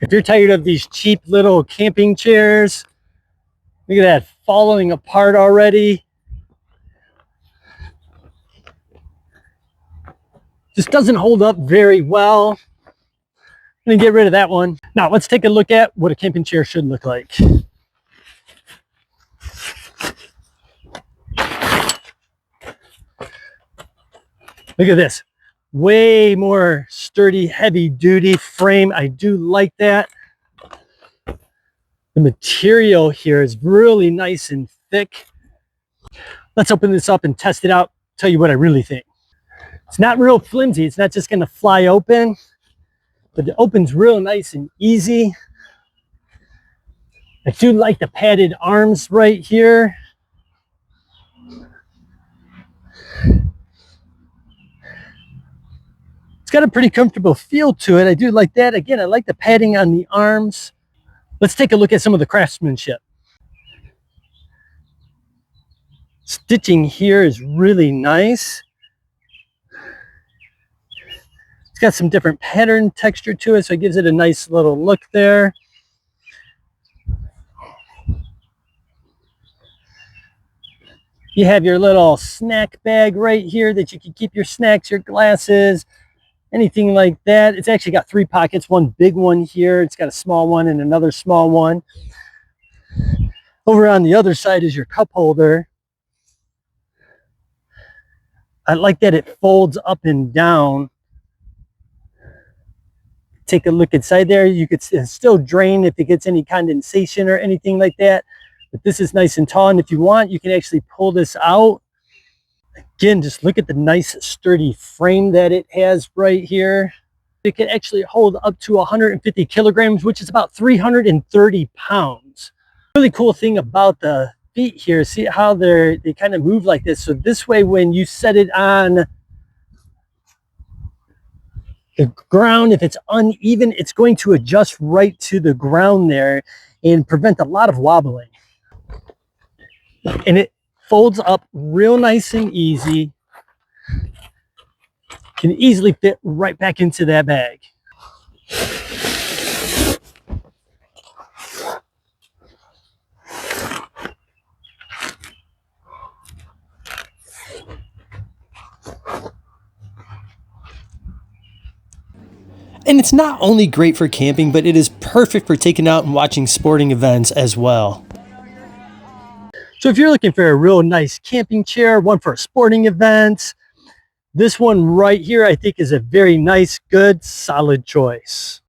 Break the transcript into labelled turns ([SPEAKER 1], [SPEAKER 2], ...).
[SPEAKER 1] If you're tired of these cheap little camping chairs, look at that, falling apart already. Just doesn't hold up very well. I'm gonna get rid of that one. Now let's take a look at what a camping chair should look like. Look at this. Way more sturdy, heavy duty frame. I do like that. The material here is really nice and thick. Let's open this up and test it out. Tell you what I really think. It's not real flimsy. It's not just going to fly open, but it opens real nice and easy. I do like the padded arms right here. It's got a pretty comfortable feel to it. I do like that. Again, I like the padding on the arms. Let's take a look at some of the craftsmanship. Stitching here is really nice. It's got some different pattern texture to it, so it gives it a nice little look there. You have your little snack bag right here that you can keep your snacks, your glasses, anything like that. It's actually got 3 pockets, one big one here. It's got a small one and another small one. Over on the other side is your cup holder. I like that it folds up and down. Take a look inside there. You could still drain if it gets any condensation or anything like that. But this is nice and tall, and if you want, you can actually pull this out. Again, just look at the nice sturdy frame that it has right here. It can actually hold up to 150 kilograms, which is about 330 pounds. Really cool thing about the feet here, see how they kind of move like this. So this way, when you set it on the ground, if it's uneven, it's going to adjust right to the ground there and prevent a lot of wobbling. And it folds up real nice and easy. Can easily fit right back into that bag.
[SPEAKER 2] And it's not only great for camping, but it is perfect for taking out and watching sporting events as well.
[SPEAKER 1] So if you're looking for a real nice camping chair, one for a sporting event, this one right here I think is a very nice, good, solid choice.